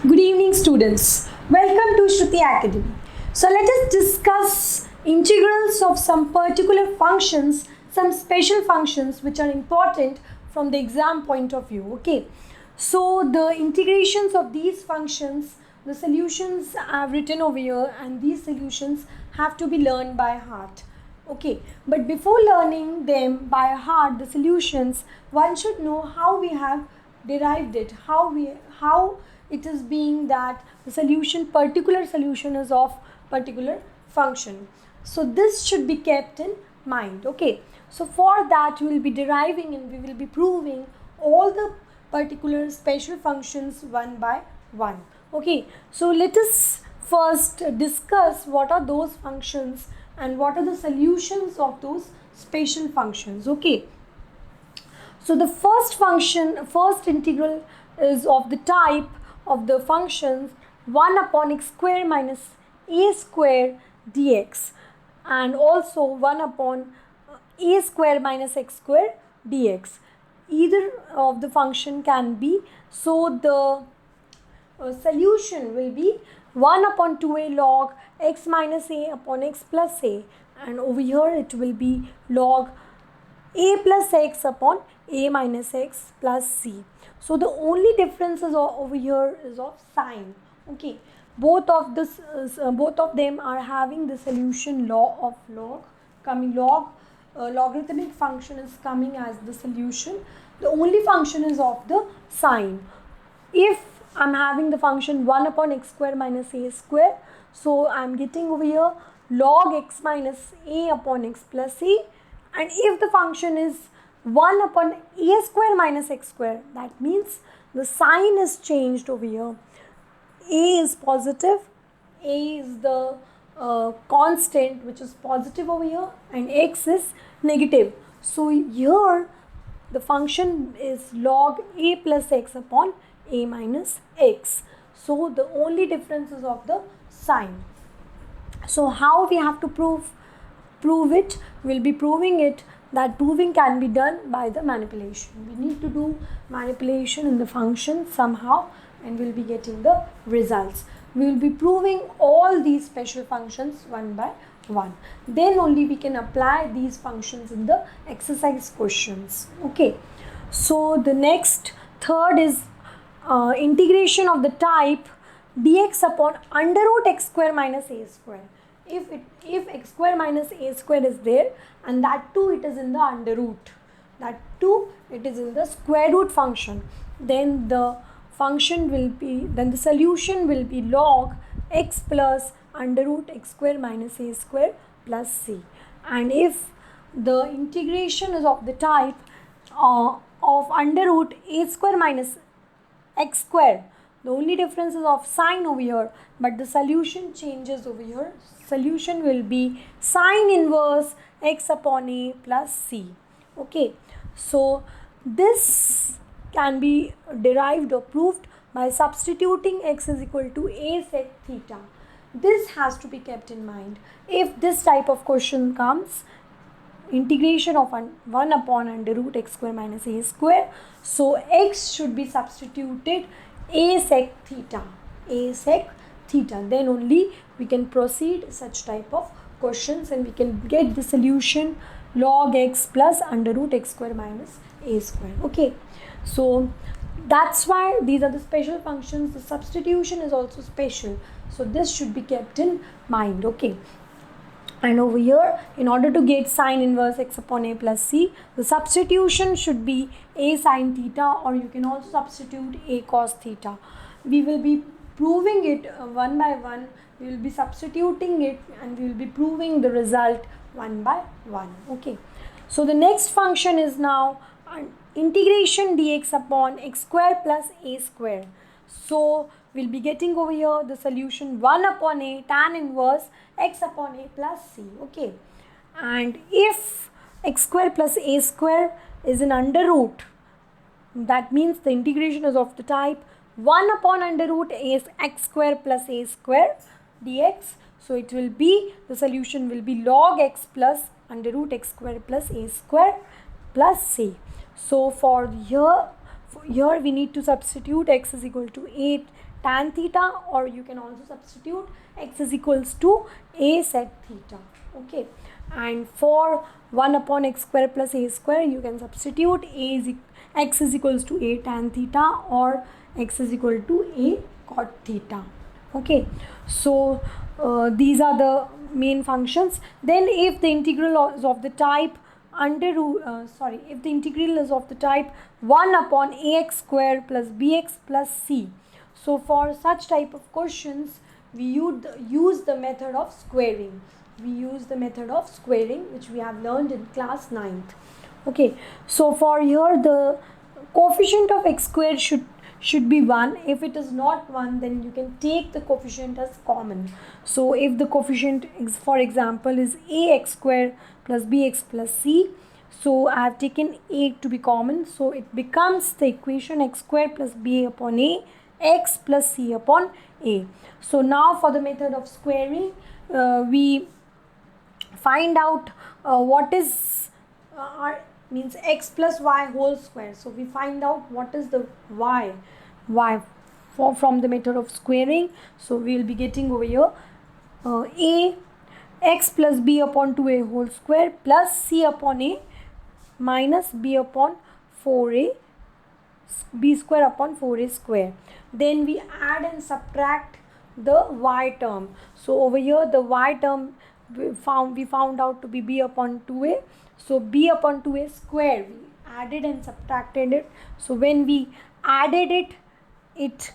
Good evening, students. Welcome to Shruti Academy. So let us discuss integrals of some particular functions, some special functions which are important from the exam point of view. Okay. So the integrations of these functions, the solutions I've written over here, and these solutions have to be learned by heart. Okay, but before learning them by heart, the solutions, one should know how we have derived it, how it is being that the particular solution is of particular function. So this should be kept in mind. Okay, so for that we will be deriving and we will be proving all the particular special functions one by one. Okay, so let us first discuss what are those functions and what are the solutions of those special functions. Okay, so the first integral is of the type of the functions 1 upon x square minus a square dx, and also 1 upon a square minus x square dx. Either of the function can be. So the solution will be 1 upon 2a log x minus a upon x plus a, and over here it will be log a plus x upon a minus x plus c. So the only difference is over here is of sign. Okay, both of them are having the solution law of logarithmic function is coming as the solution. The only function is of the sign. If I'm having the function 1 upon x square minus a square, so I'm getting over here log x minus a upon x plus a. And if the function is 1 upon a square minus x square, that means the sign is changed over here. A is positive, a is the constant which is positive over here, and x is negative. So here the function is log a plus x upon a minus x. So the only difference is of the sign. So how we have to prove it? We'll be proving it. That proving can be done by the manipulation. We need to do manipulation in the function somehow, and we'll be getting the results. We will be proving all these special functions one by one. Then only we can apply these functions in the exercise questions. Okay. So the next third is integration of the type dx upon under root x square minus a square. If x square minus a square is there, and that too it is in the under root, that too it is in the square root function, then the solution will be log x plus under root x square minus a square plus c. And if the integration is of the type of under root a square minus x square, the only difference is of sign over here, but the solution changes over here. Solution will be sine inverse x upon a plus c. Okay, so this can be derived or proved by substituting x is equal to a sec theta. This has to be kept in mind. If this type of question comes, integration of 1 upon under root x square minus a square, so x should be substituted a sec theta, then only we can proceed such type of questions, and we can get the solution log x plus under root x square minus a square. Okay, so that's why these are the special functions. The substitution is also special, so this should be kept in mind. Okay, and over here, in order to get sine inverse x upon a plus c, the substitution should be a sine theta, or you can also substitute a cos theta. We will be proving it one by one. We will be substituting it, and we will be proving the result one by one. Okay, so the next function is now integration dx upon x square plus a square. So we'll be getting over here the solution 1 upon a tan inverse x upon a plus c. Okay, and if x square plus a square is in under root, that means the integration is of the type 1 upon under root x square plus a square dx. So it will be, the solution will be log x plus under root x square plus a square plus c. So for here we need to substitute x is equal to a tan theta, or you can also substitute x is equals to a sec theta. Okay, and for 1 upon x square plus a square, you can substitute x is equals to a tan theta or x is equal to a cot theta. Okay, so these are the main functions. Then if the integral is of the type if the integral is of the type 1 upon ax square plus bx plus c, so for such type of questions we use the method of squaring. Which we have learned in class 9th. Okay, so for here the coefficient of x square should be 1. If it is not 1, then you can take the coefficient as common. So if the coefficient is, for example, is ax square plus bx plus c, so I have taken a to be common, so it becomes the equation x square plus ba upon a x plus c upon a. So now for the method of squaring, we find out what is means x plus y whole square. So we find out what is the y from the method of squaring. So we will be getting over here a x plus b upon 2a whole square plus c upon a minus b upon 4a b square upon 4a square. Then we add and subtract the y term. So over here the y term we found out to be b upon 2a. So b upon 2a square, we added and subtracted it. So when we added it, it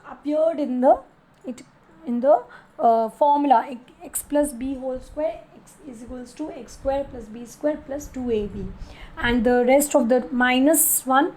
appeared in the formula x plus b whole square, x is equals to x square plus b square plus 2ab, and the rest of the minus 1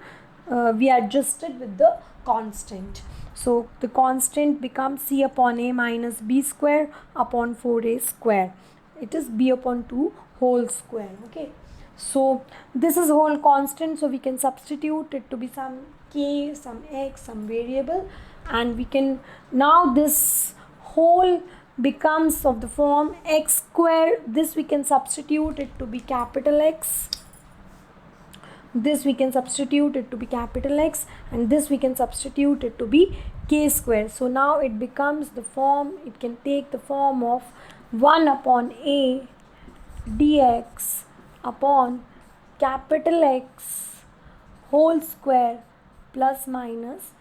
we adjusted with the constant. So the constant becomes c upon a minus b square upon 4a square. It is b upon 2 whole square. Okay, so this is whole constant, so we can substitute it to be some k, some x, some variable, and we can now this whole becomes of the form x square. This we can substitute it to be capital X. This we can substitute it to be capital X, and this we can substitute it to be k square. So now it becomes the form, it can take the form of 1 upon a dx upon capital X whole square plus minus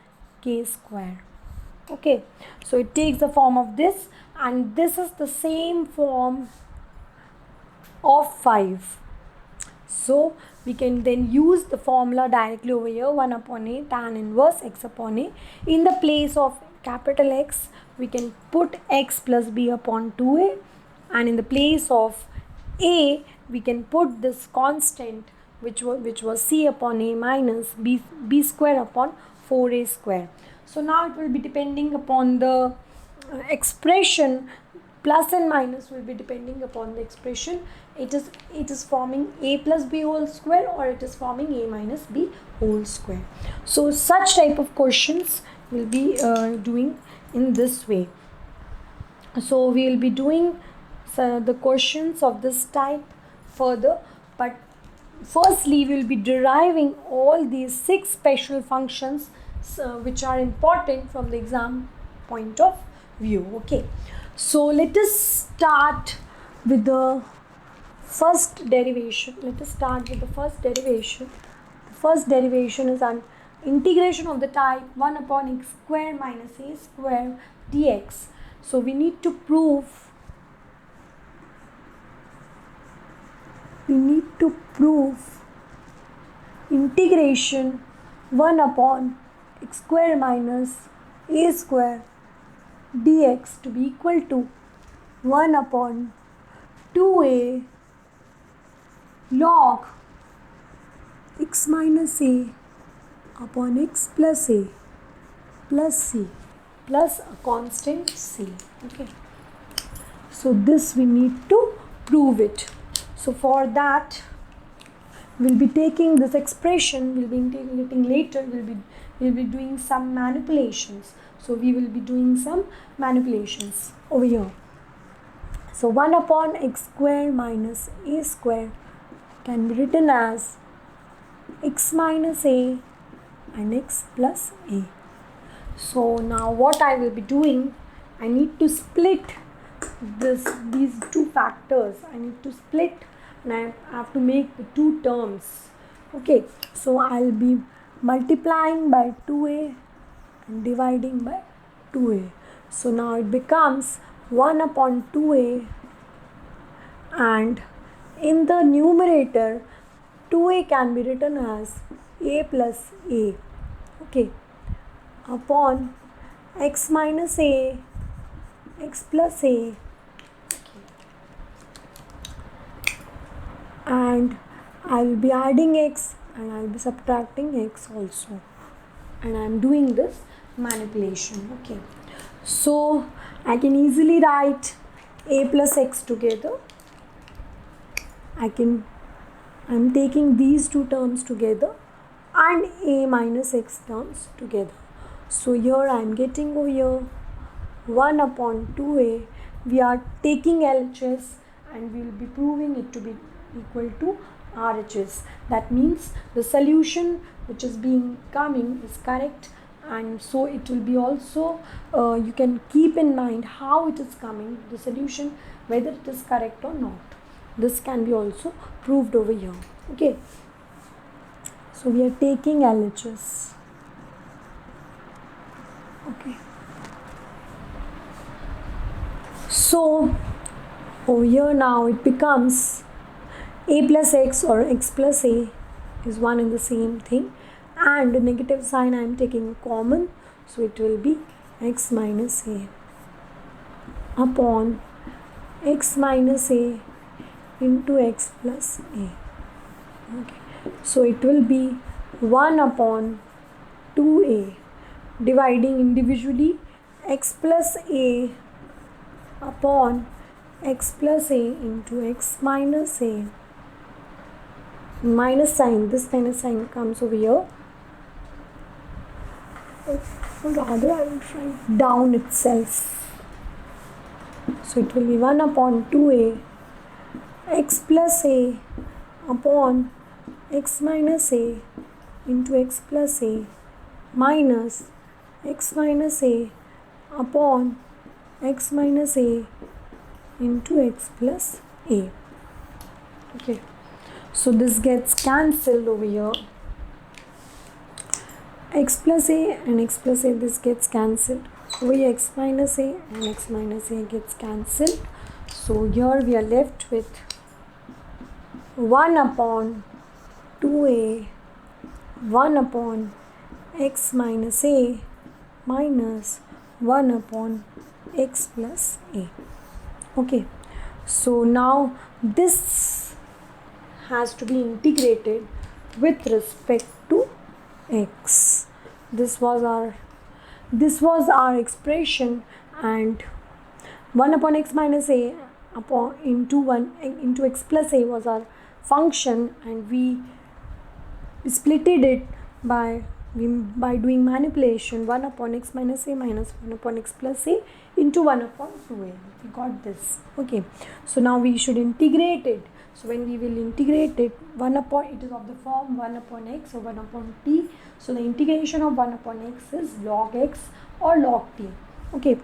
k square. Okay, so it takes the form of this, and this is the same form of 5. So we can then use the formula directly over here, 1 upon a tan inverse x upon a. In the place of capital X, we can put x plus b upon 2a, and in the place of a, we can put this constant which was c upon a minus b square upon 4a square. So now it will be depending upon the expression. Plus and minus will be depending upon the expression. It is forming a plus b whole square, or it is forming a minus b whole square. So such type of questions will be doing in this way. So we will be doing the questions of this type further, but firstly we will be deriving all these 6 special functions which are important from the exam point of view. Okay, so let us start with the first derivation. The first derivation is an integration of the type 1 upon x square minus a square dx. So we need to prove integration 1 upon x square minus a square dx to be equal to 1 upon 2a log x minus a upon x plus a plus c plus a constant c. Okay, so this we need to prove it. So for that, we'll be taking this expression, we'll be integrating later, we'll be doing some manipulations. So we will be doing some manipulations over here. So 1 upon x square minus a square can be written as x minus a and x plus a. So now what I will be doing, I need to split these two factors. I need to split and I have to make the two terms. Okay, so I'll be multiplying by 2a and dividing by 2a. So now it becomes 1 upon 2a, and in the numerator 2a can be written as a plus a, okay, upon x minus a, x plus a, and I will be adding x and I will be subtracting x also, and I am doing this manipulation. Okay, so I can easily write a plus x together. I'm taking these two terms together and a minus x terms together. So here I am getting over here 1 upon 2a. We are taking LHS and we will be proving it to be equal to RHS. That means the solution which is being coming is correct, and so it will be also you can keep in mind how it is coming, the solution, whether it is correct or not. This can be also proved over here. Okay, so we are taking LHS. Okay, so over here now it becomes a plus x or x plus a is one and the same thing, and the negative sign I am taking common, so it will be x minus a upon x minus a into x plus a. Okay, so it will be 1 upon 2a, dividing individually x plus a upon x plus a into x minus a. Minus sign, this kind of sign comes over here, or rather I will write down itself. So it will be 1 upon 2a x plus a upon x minus a into x plus a minus x minus a upon x minus a into x plus a. Okay, so this gets cancelled over here. X plus a and x plus a, this gets cancelled. Over here x minus a and x minus a gets cancelled. So here we are left with 1 upon 2a 1 upon x minus a minus 1 upon x plus a. Okay, so now this has to be integrated with respect to x. This was our expression, and 1 upon x minus a upon into x plus a was our function, and we splitted it by doing manipulation. 1 upon x minus a minus 1 upon x plus a into 1 upon 2a. We got this. Okay, so now we should integrate it. So when we will integrate it, it is of the form 1 upon x or 1 upon t. So the integration of 1 upon x is log x or log t. Okay,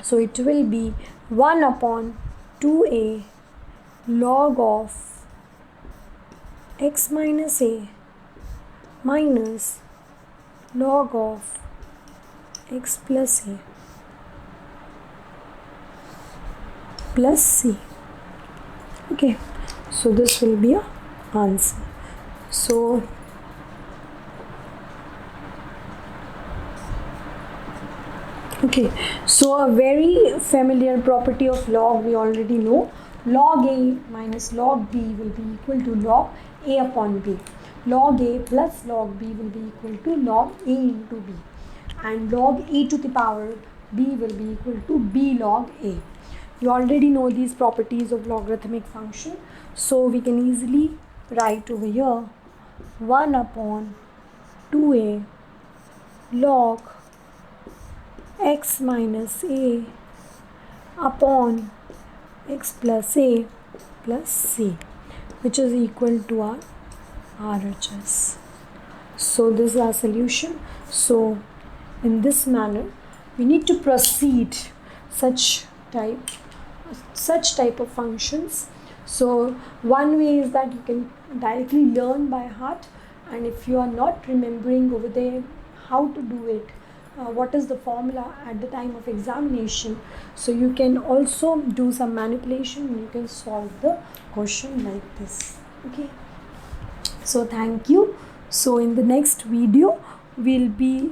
so it will be 1 upon 2a log of x minus a minus log of x plus a plus c. Okay, so this will be a answer. So okay, so a very familiar property of log we already know. Log a minus log b will be equal to log a upon b. Log a plus log b will be equal to log a into b, and log a to the power b will be equal to b log a. You already know these properties of logarithmic function, so we can easily write over here 1 upon 2a log x minus a upon x plus a plus c, which is equal to our RHS. So this is our solution. So in this manner we need to proceed such type of functions. So one way is that you can directly learn by heart, and if you are not remembering over there how to do it, what is the formula at the time of examination, so you can also do some manipulation and you can solve the question like this. Okay, so thank you. So in the next video we'll be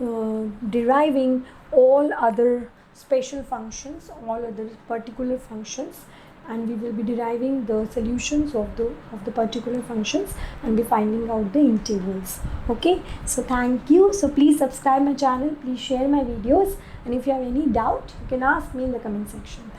deriving all other special functions, all other particular functions, and we will be deriving the solutions of the particular functions and be finding out the integrals. Okay, so thank you. So please subscribe my channel, please share my videos, and if you have any doubt you can ask me in the comment section.